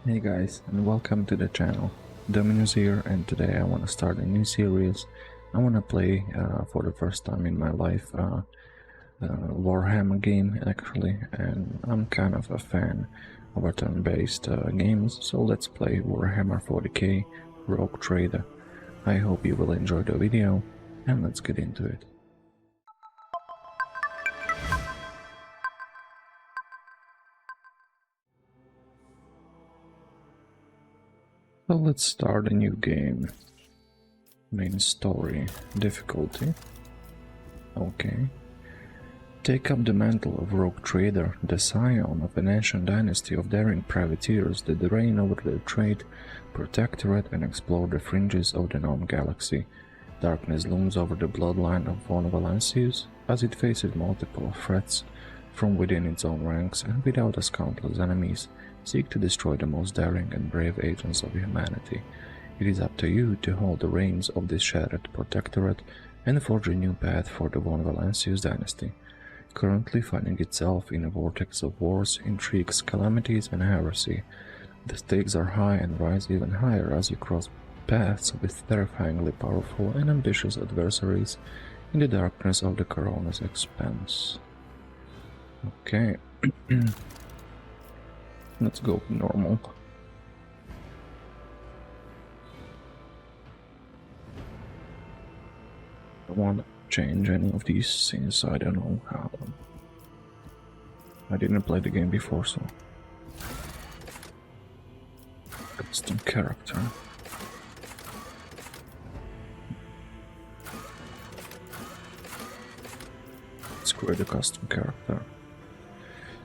Hey guys, and welcome to the channel. Dominus here, and today I want to start a new series. I want to play for the first time in my life Warhammer game actually, and I'm kind of a fan of a turn-based games, so let's play Warhammer 40k Rogue Trader. I hope you will enjoy the video, and let's get into it. So let's start a new game. Main story, difficulty. Okay. Take up the mantle of Rogue Trader, the scion of an ancient dynasty of daring privateers that reign over the trade, protectorate, and explore the fringes of the known galaxy. Darkness looms over the bloodline of von Valancius as it faces multiple threats from within its own ranks, and without as countless enemies, seek to destroy the most daring and brave agents of humanity. It is up to you to hold the reins of this shattered protectorate and forge a new path for the von Valancius dynasty, currently finding itself in a vortex of wars, intrigues, calamities, and heresy. The stakes are high and rise even higher as you cross paths with terrifyingly powerful and ambitious adversaries in the darkness of the Corona's expanse. Okay, let's go normal. I don't want to change any of these since I don't know how. I didn't play the game before, so custom character. Let's create a custom character.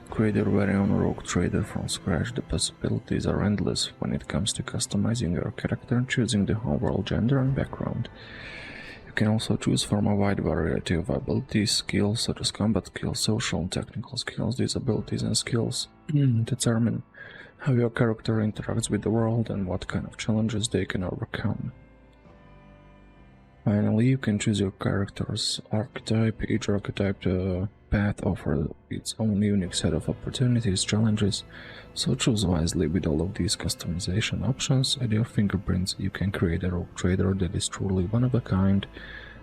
Create your very own Rogue Trader from scratch. The possibilities are endless when it comes to customizing your character and choosing the homeworld gender and background. You can also choose from a wide variety of abilities, skills such as combat skills, social and technical skills. These abilities and skills determine how your character interacts with the world and what kind of challenges they can overcome. Finally, you can choose your character's archetype. Each archetype path offers its own unique set of opportunities, challenges, so choose wisely. With all of these customization options at your fingerprints, you can create a Rogue Trader that is truly one of a kind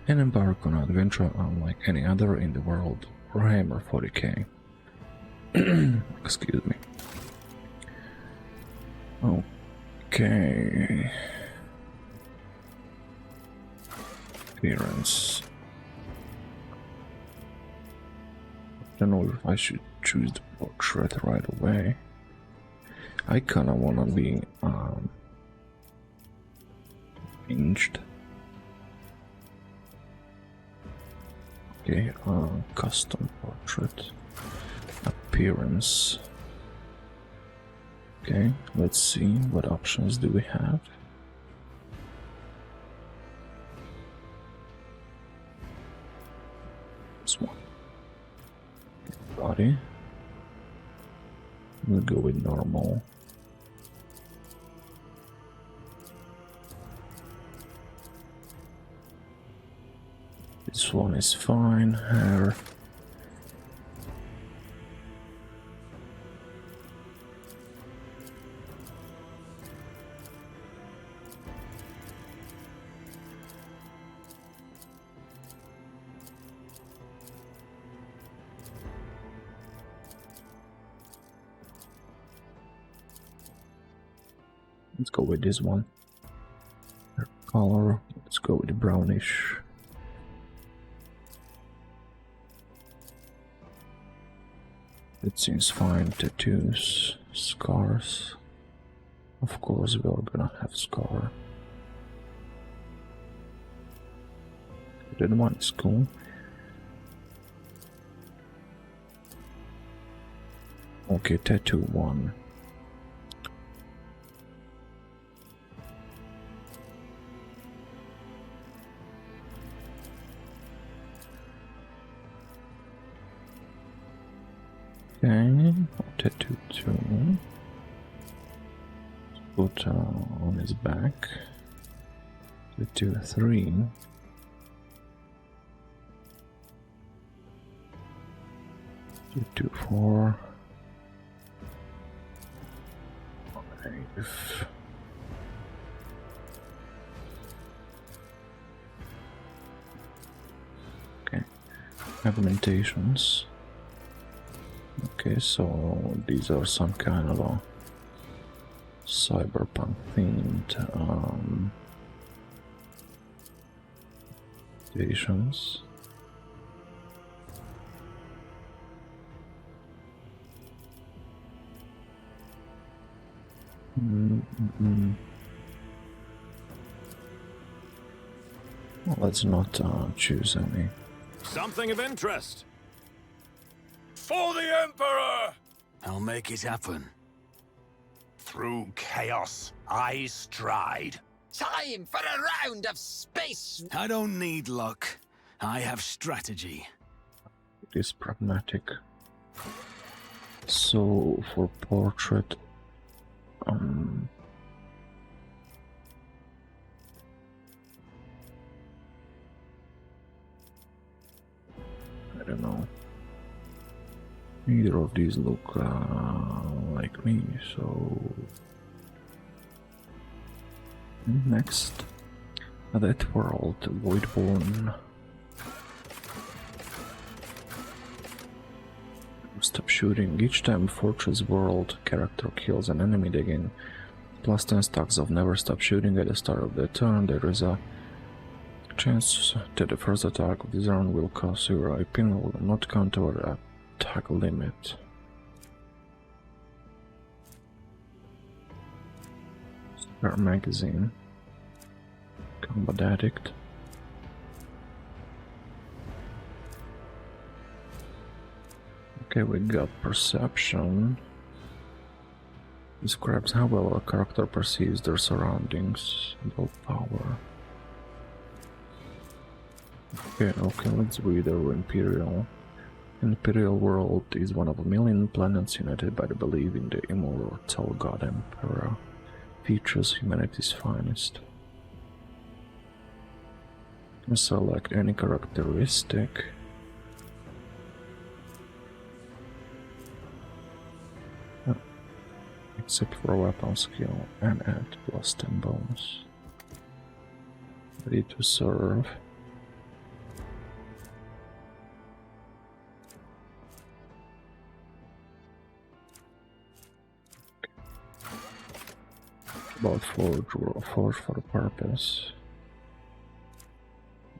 and embark on an adventure unlike any other in the world. Warhammer 40k. Excuse me. Okay. Appearance. I don't know if I should choose the portrait right away. I kinda wanna be hinged. Okay, custom portrait. Appearance. Okay, let's see what options do we have. This one. Body. We'll go with normal. This one is fine. Hair. Let's go with this one. Hair color. Let's go with the brownish. It seems fine. Tattoos, scars. Of course, we're gonna have scar. That one is cool. Okay, tattoo one. Okay, tattoo 2. Put on his back. Tattoo 3. Tattoo 4. If okay, augmentations. Okay, so these are some kind of a cyberpunk themed stations. Well, let's not choose any. Something of interest. For the Emperor! I'll make it happen. Through chaos, I stride. Time for a round of space! I don't need luck. I have strategy. It is pragmatic. So for portrait, I don't know. Neither of these look like me, so next. That world, Voidborn. Stop shooting. Each time Fortress World character kills an enemy, they gain +10 stacks of never stop shooting at the start of the turn. There is a chance that the first attack of this round will cause your IP and will not count toward the attack limit. Spare magazine. Combat Addict. Okay, we got Perception. Describes how well a character perceives their surroundings. Willpower. Okay, let's read our Imperial. Imperial world is one of a million planets united by the belief in the immortal god Emperor. Features humanity's finest. Select any characteristic. Except for weapon skill and add +10 bonus. Ready to serve. About forge for a purpose.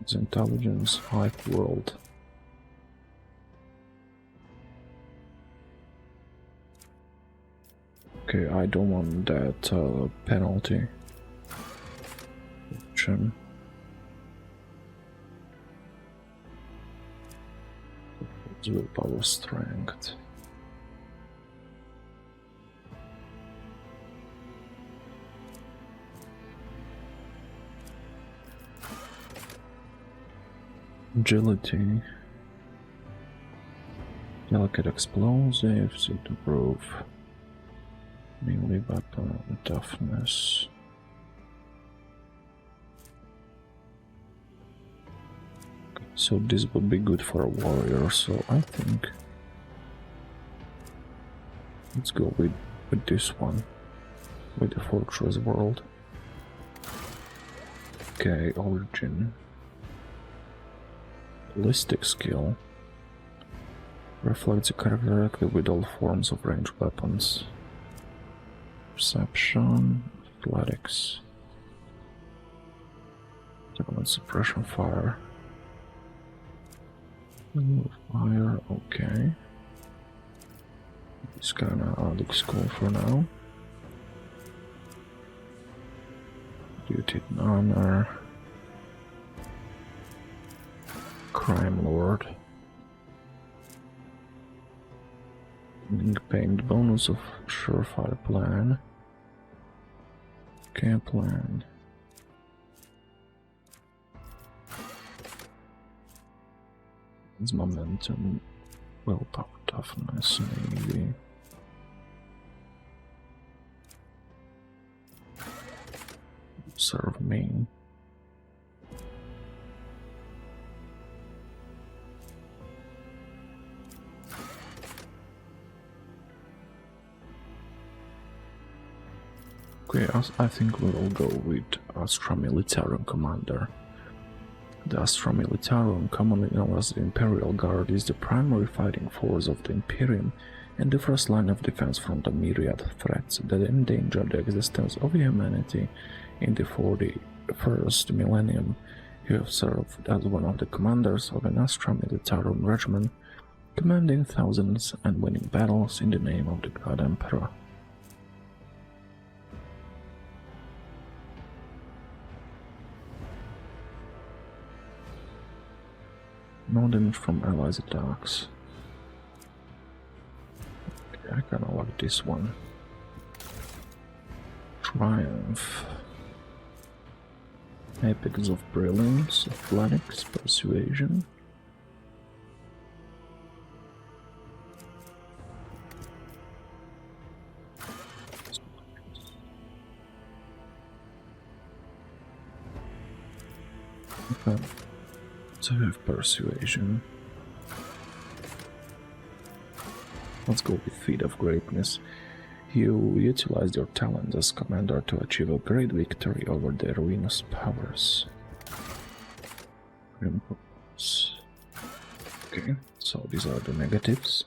It's intelligence, hype world. Okay, I don't want that penalty. Option. Willpower strength. Agility. Delicate explosives to improve melee weapon toughness. So this would be good for a warrior, so I think let's go with this one, with the Fortress World. Okay, origin. Ballistic skill. Reflects a character directly with all forms of ranged weapons. Perception, athletics. Talent suppression fire. Fire, okay. This kinda looks cool for now. Duty and honor. Crime Lord. Link paint bonus of surefire plan. Camp plan. It's momentum. Willpower toughness, maybe. Serve me. Okay, I think we will go with Astra Militarum Commander. The Astra Militarum, commonly known as the Imperial Guard, is the primary fighting force of the Imperium and the first line of defense from the myriad threats that endanger the existence of humanity in the 41st millennium. You have served as one of the commanders of an Astra Militarum regiment, commanding thousands and winning battles in the name of the God Emperor. No damage from allies' attacks. Okay, I kinda like this one. Triumph. Apex of Brilliance, Athletics, Persuasion. Okay. So we have Persuasion. Let's go with Feat of Greatness. You utilize your talent as commander to achieve a great victory over the ruinous powers. Okay, so these are the negatives.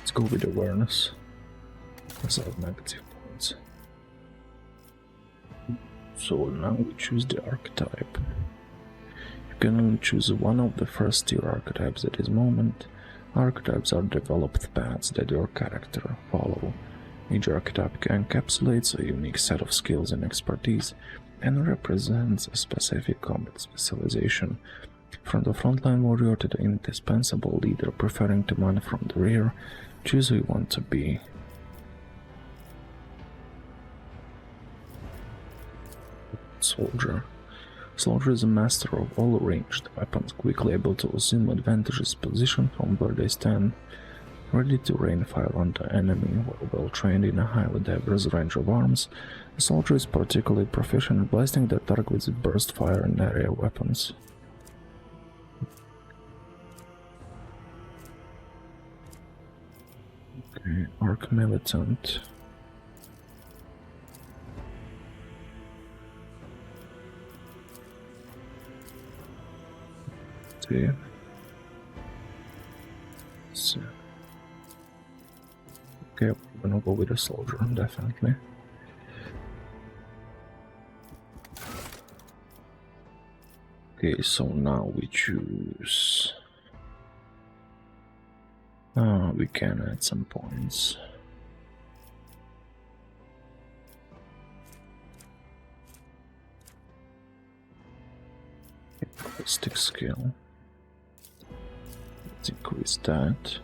Let's go with awareness. Let's have negative points. So now we choose the archetype. You can only choose one of the first tier archetypes at this moment. Archetypes are developed paths that your character follow. Each archetype encapsulates a unique set of skills and expertise, and represents a specific combat specialization. From the frontline warrior to the indispensable leader preferring to man from the rear, choose who you want to be. Soldier. Soldier is a master of all ranged weapons, quickly able to assume advantageous position from where they stand, ready to rain fire on the enemy while well trained in a highly diverse range of arms. A soldier is particularly proficient at blasting their targets with burst fire and area weapons. Okay, Arc Militant. See. So. Okay, we're gonna go with a soldier, definitely. Okay, so now we choose. We can add some points. Ballistic skill. Let's increase that.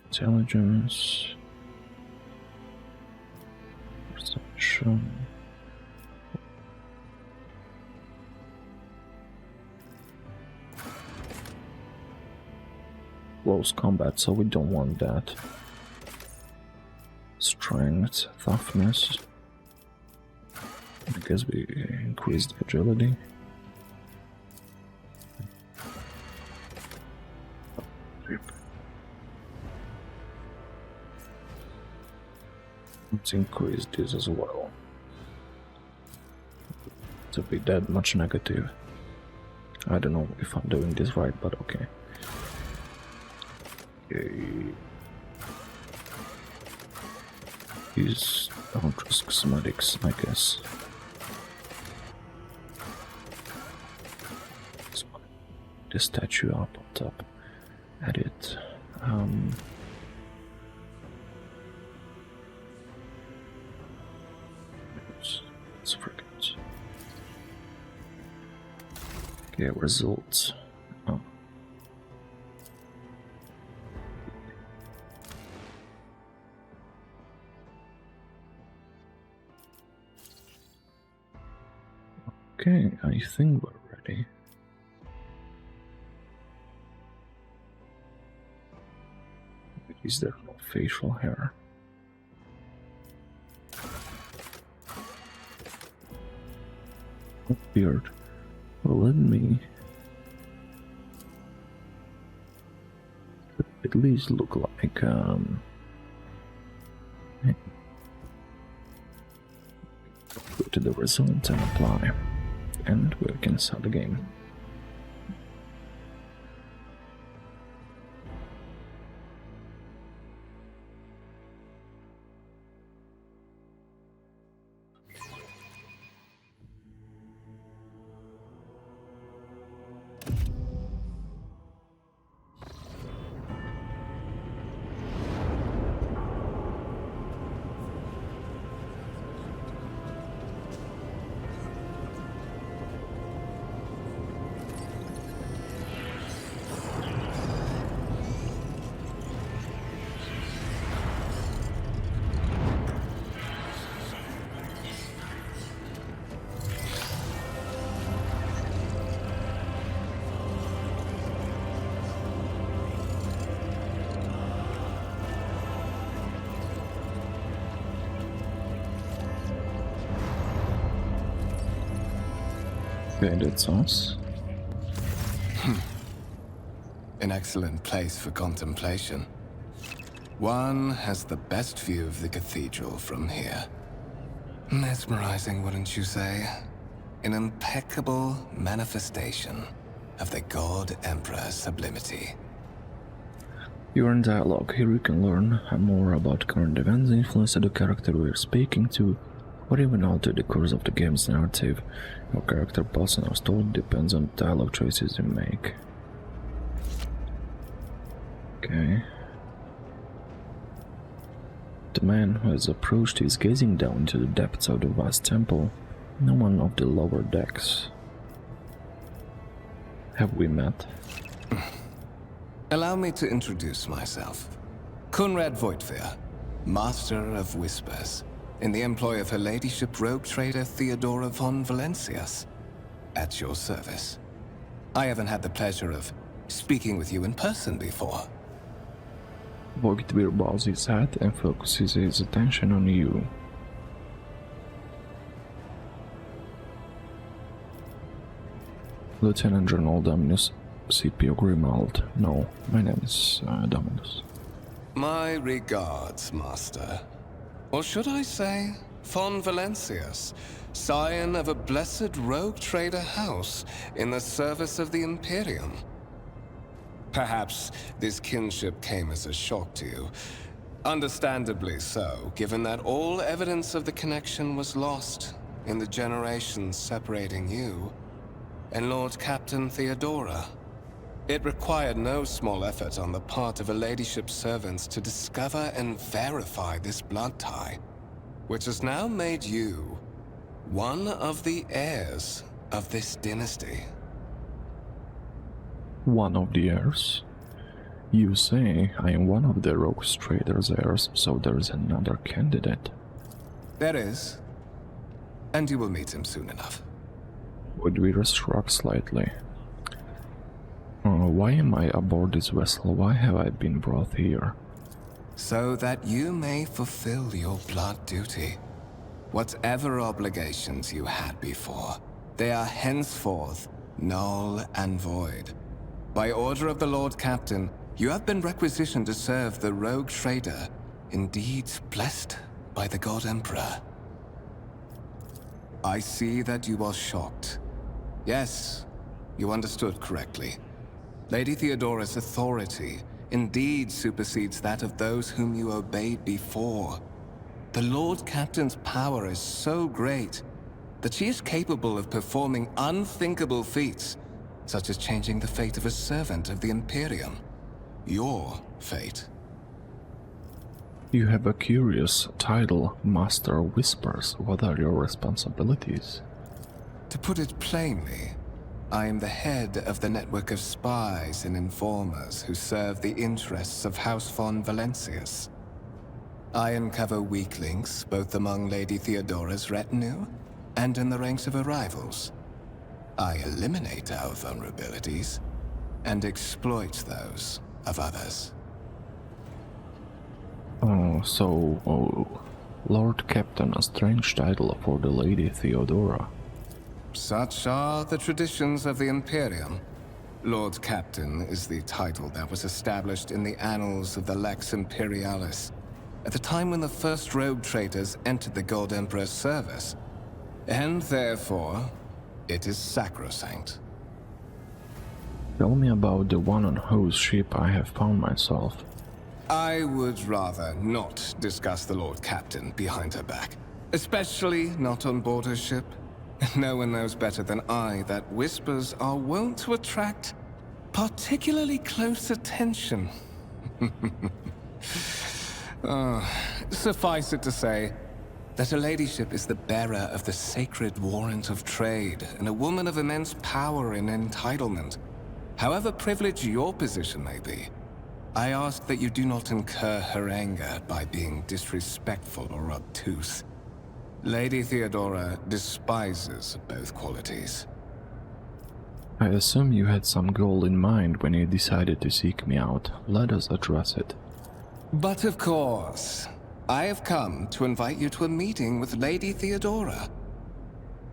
Intelligence. Perception. Close combat, so we don't want that. Strength, toughness. I guess we increased agility. Let's increase this as well. To be that much negative. I don't know if I'm doing this right, but okay. Use Ultra's cosmetics, I guess. Let's put the statue up on top. Edit. Let's forget. Okay, results. Oh. Okay, I think we're ready. Is there no facial hair? Beard. Well, let me at least look like go to the results and apply, and we can start the game. Okay, that's us. An excellent place for contemplation. One has the best view of the cathedral from here. Mesmerizing, wouldn't you say? An impeccable manifestation of the God Emperor's sublimity. You're in dialogue. Here you can learn more about current events, influence the character we're speaking to, or even alter the course of the game's narrative. Your character path and our story depends on the dialogue choices you make. Okay. The man who has approached is gazing down into the depths of the vast temple. No one of the lower decks. Have we met? Allow me to introduce myself. Conrad Voigtveer, Master of Whispers, in the employ of Her Ladyship Rogue Trader Theodora von Valencius. At your service. I haven't had the pleasure of speaking with you in person before. Voigtveer bows his head and focuses his attention on you. Lieutenant General Dominus Scipio Grimald. No, my name is Dominus. My regards, Master. Or should I say, von Valencius, scion of a blessed rogue trader house in the service of the Imperium. Perhaps this kinship came as a shock to you. Understandably so, given that all evidence of the connection was lost in the generations separating you and Lord Captain Theodora. It required no small effort on the part of Her Ladyship's servants to discover and verify this blood tie, which has now made you one of the heirs of this dynasty. One of the heirs? You say I am one of the rogue trader's heirs, so there is another candidate. There is. And you will meet him soon enough. Voigtveer shrugs slightly. Why am I aboard this vessel? Why have I been brought here? So that you may fulfill your blood duty. Whatever obligations you had before, they are henceforth null and void. By order of the Lord Captain, you have been requisitioned to serve the rogue trader, indeed blessed by the God Emperor. I see that you are shocked. Yes, you understood correctly. Lady Theodora's authority indeed supersedes that of those whom you obeyed before. The Lord Captain's power is so great that she is capable of performing unthinkable feats, such as changing the fate of a servant of the Imperium. Your fate. You have a curious title, Master of Whispers. What are your responsibilities? To put it plainly, I am the head of the network of spies and informers who serve the interests of House von Valencius. I uncover weak links both among Lady Theodora's retinue and in the ranks of her rivals, I eliminate our vulnerabilities and exploit those of others. Lord Captain, a strange title for the Lady Theodora. Such are the traditions of the Imperium. Lord Captain is the title that was established in the annals of the Lex Imperialis at the time when the first rogue traders entered the Gold Emperor's service, and therefore, it is sacrosanct. Tell me about the one on whose ship I have found myself. I would rather not discuss the Lord Captain behind her back, especially not on board her ship. No one knows better than I that whispers are wont to attract particularly close attention. Suffice it to say that her ladyship is the bearer of the sacred warrant of trade and a woman of immense power and entitlement. However privileged your position may be, I ask that you do not incur her anger by being disrespectful or obtuse. Lady Theodora despises both qualities. I assume you had some goal in mind when you decided to seek me out. Let us address it. But of course, I have come to invite you to a meeting with Lady Theodora.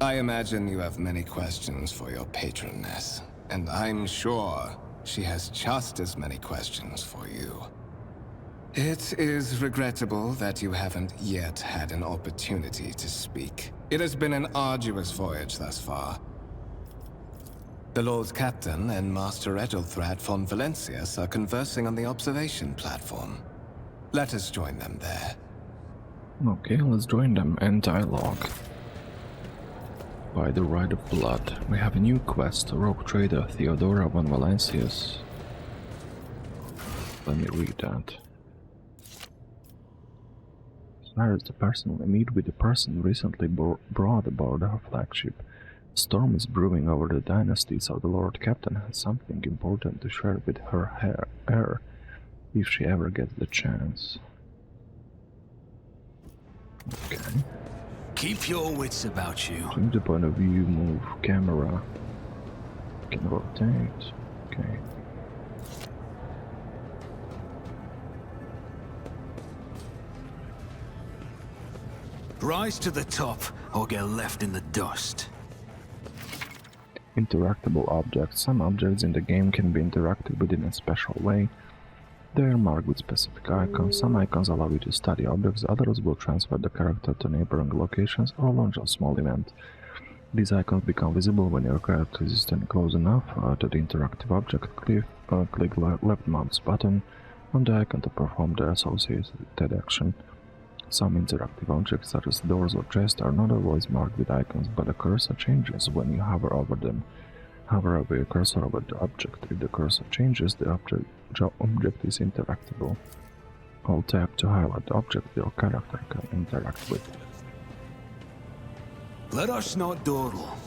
I imagine you have many questions for your patroness, and I'm sure she has just as many questions for you. It is regrettable that you haven't yet had an opportunity to speak. It has been an arduous voyage thus far. The Lord Captain and Master Ethelthred von Valencius are conversing on the observation platform. Let us join them there. Okay, let's join them and dialogue. By the right of blood, we have a new quest, Rogue Trader Theodora von Valencius. Let me read that. Desires to personally meet with the person recently brought aboard her flagship. A storm is brewing over the dynasty, so the Lord Captain has something important to share with her heir, if she ever gets the chance. Okay. Keep your wits about you. Change the point of view, move, camera. Can rotate. Okay. Rise to the top, or get left in the dust. Interactable objects. Some objects in the game can be interacted with in a special way. They are marked with specific icons. Some icons allow you to study objects, others will transfer the character to neighboring locations or launch a small event. These icons become visible when your character is standing close enough to the interactive object. Click left mouse button on the icon to perform the associated action. Some interactive objects, such as doors or chests, are not always marked with icons, but the cursor changes when you hover over them. Hover over your cursor over the object. If the cursor changes, the object is interactable. Hold tab to highlight the object your character can interact with. Let us not dawdle.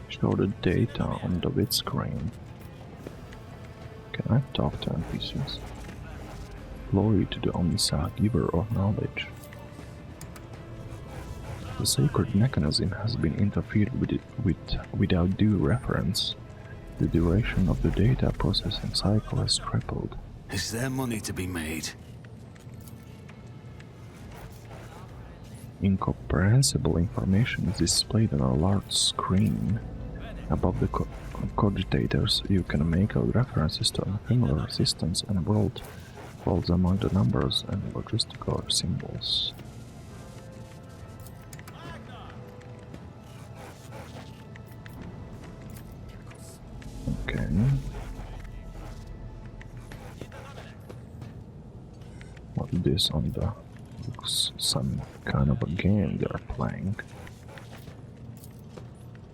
Show the data on the vid screen. Can I talk to NPCs? Glory to the Omniscient, giver of knowledge. The sacred mechanism has been interfered with without due reference. The duration of the data processing cycle has tripled. Is there money to be made? Incomprehensible information is displayed on a large screen. Above the cogitators, you can make out references to unfamiliar systems and worlds among the numbers and logistical symbols. Okay. What is this on the... looks some kind of a game they're playing.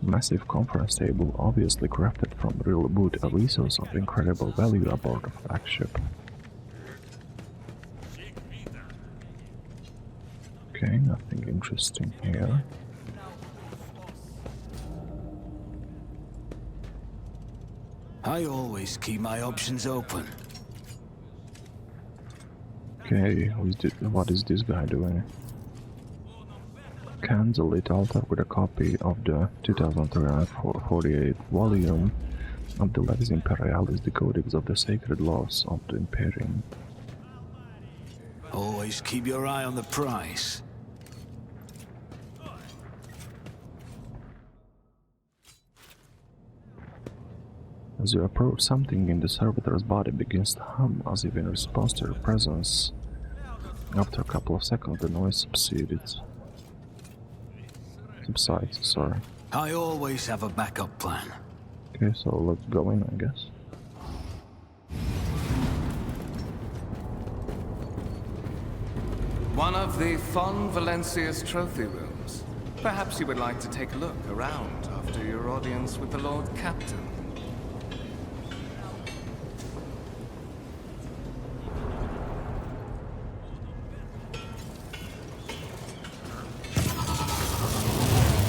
Massive conference table, obviously crafted from real wood, a resource of incredible value aboard the flagship. Okay, nothing interesting here. I always keep my options open. Okay, what is this guy doing? candlelit altar with a copy of the 2348 volume of the Lex Imperialis, the Codex of the Sacred Laws of the Imperium. Always keep your eye on the prize. As you approach, something in the servitor's body begins to hum as if in response to your presence. After a couple of seconds, the noise subsides, sorry. I always have a backup plan. Okay, so let's go in, I guess. One of the Fon Valencia's trophy rooms. Perhaps you would like to take a look around after your audience with the Lord Captain.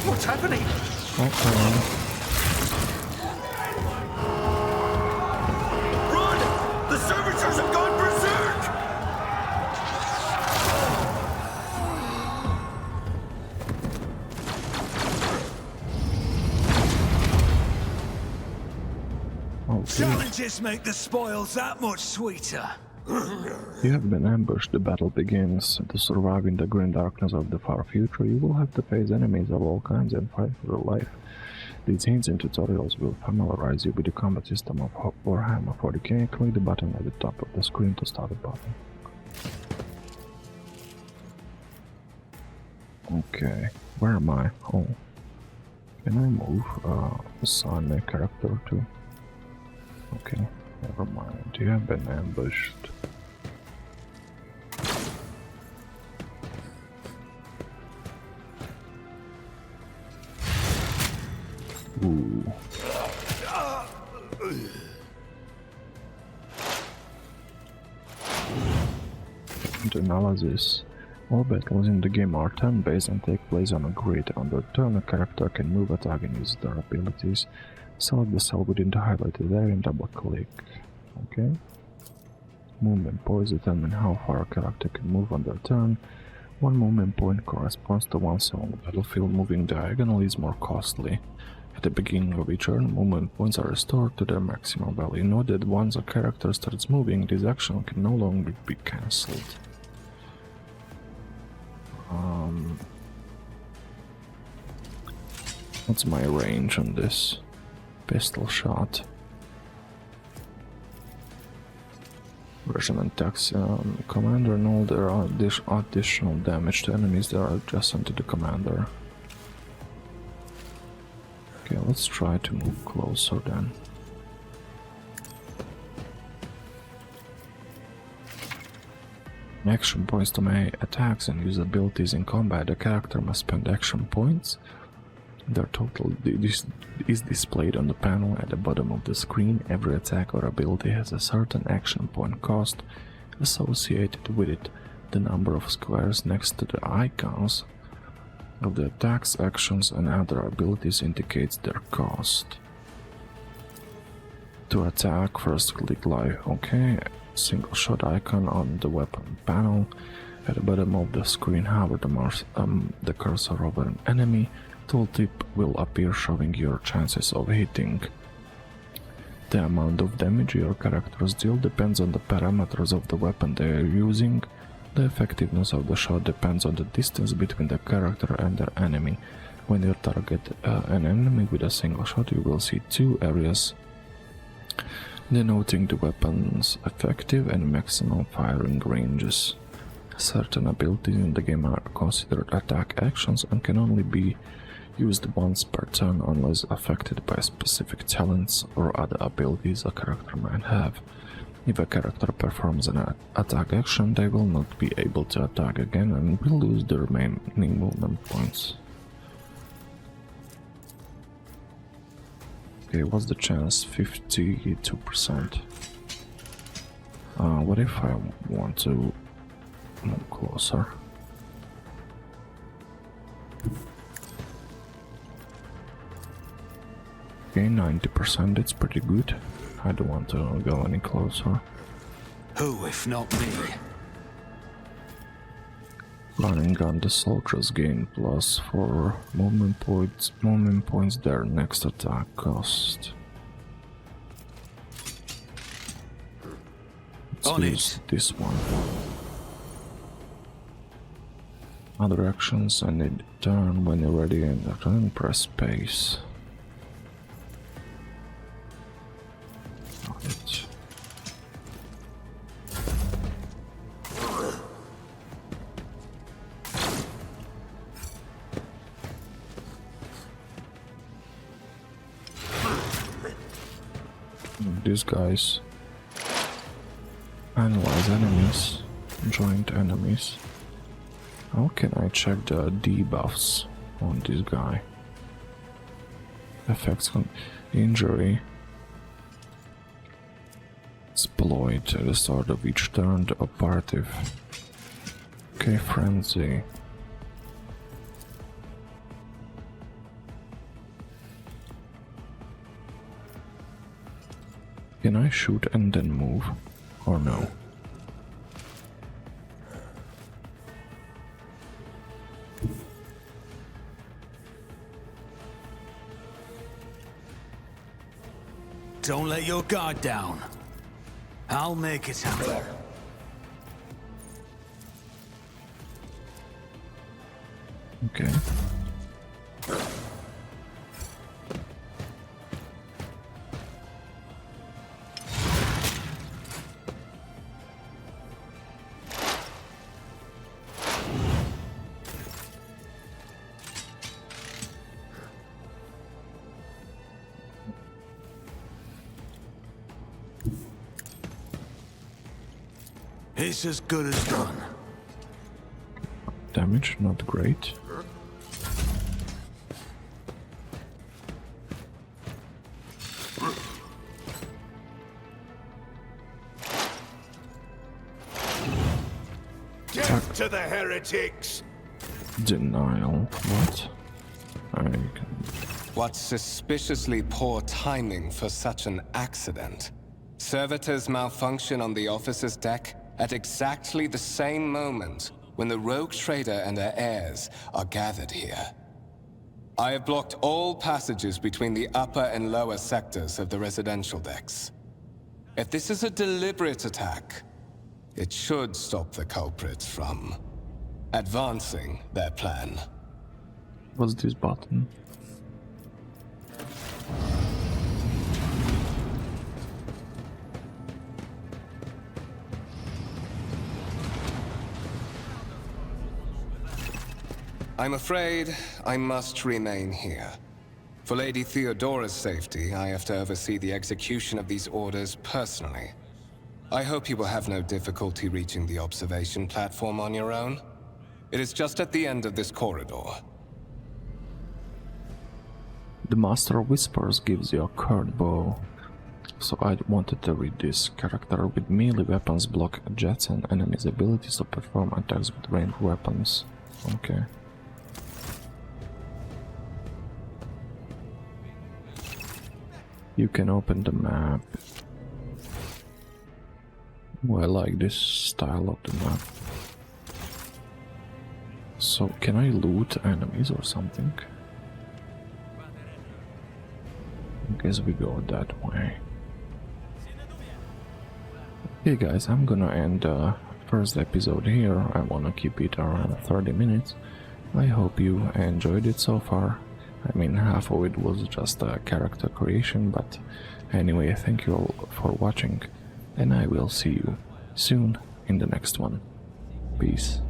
What's happening? Run! The servitors have gone berserk! Challenges make the spoils that much sweeter. You have been ambushed. The battle begins. To survive in the grim darkness of the far future, you will have to face enemies of all kinds and fight for your life. These hints and tutorials will familiarize you with the combat system of Warhammer 40k. Click the button at the top of the screen to start the battle. Okay, where am I? Oh, can I move? Assign my character to? Okay, never mind. You have been ambushed. Ooh. The analysis. All battles in the game are turn-based and take place on a grid. On the turn, a character can move, attack, and use their abilities. Select the cell within the highlighted area and double-click. Okay. Movement points determine how far a character can move on their turn. One movement point corresponds to one cell on the battlefield. Moving diagonally is more costly. At the beginning of each turn, movement points are restored to their maximum value. Note that once a character starts moving, this action can no longer be cancelled. What's my range on this? Pistol shot. Resonant attacks. Commander and all there are additional damage to enemies that are adjacent to the commander. Okay, let's try to move closer then. Action points to make attacks and use abilities in combat. The character must spend action points. Their total is displayed on the panel at the bottom of the screen. Every attack or ability has a certain action point cost associated with it. The number of squares next to the icons of the attacks, actions, and other abilities indicates their cost. To attack, first click live. Okay, single shot icon on the weapon panel. At the bottom of the screen, hover the cursor over an enemy. Tooltip will appear showing your chances of hitting. The amount of damage your characters deal depends on the parameters of the weapon they are using. The effectiveness of the shot depends on the distance between the character and their enemy. When you target an enemy with a single shot, you will see two areas denoting the weapon's effective and maximum firing ranges. Certain abilities in the game are considered attack actions and can only be used once per turn unless affected by specific talents or other abilities a character might have. If a character performs an attack action, they will not be able to attack again and will lose the remaining movement points. Okay, what's the chance? 52%. What if I want to move closer? Okay, 90%, it's pretty good. I don't want to go any closer. Who, if not me? Running on the soldiers gain plus 4 movement points their next attack cost. Let's use this one. Other actions, I need turn when you're ready and press space. Right. These guys analyze enemies, joint enemies. How can I check the debuffs on this guy? Effects on injury. Exploit at the start of each turn the operative. Okay, frenzy. Can I shoot and then move? Or no? Don't let your guard down. I'll make it happen. Okay. It's as good as done. Damage, not great. Death to the heretics! Denial. What? I can... What suspiciously poor timing for such an accident. Servitors malfunction on the officer's deck at exactly the same moment when the rogue trader and her heirs are gathered here. I have blocked all passages between the upper and lower sectors of the residential decks. If this is a deliberate attack, it should stop the culprits from advancing their plan. What's this button? I'm afraid I must remain here. For Lady Theodora's safety, I have to oversee the execution of these orders personally. I hope you will have no difficulty reaching the observation platform on your own. It is just at the end of this corridor. The Master of Whispers gives you a curved bow. So I wanted to read this. Character with melee weapons block jets and enemies' abilities to perform attacks with ranged weapons. Okay. You can open the map. Oh, I like this style of the map. So, can I loot enemies or something? I guess we go that way. Okay guys, I'm gonna end the first episode here. I wanna keep it around 30 minutes. I hope you enjoyed it so far. I mean, half of it was just a character creation, but anyway, thank you all for watching, and I will see you soon in the next one. Peace.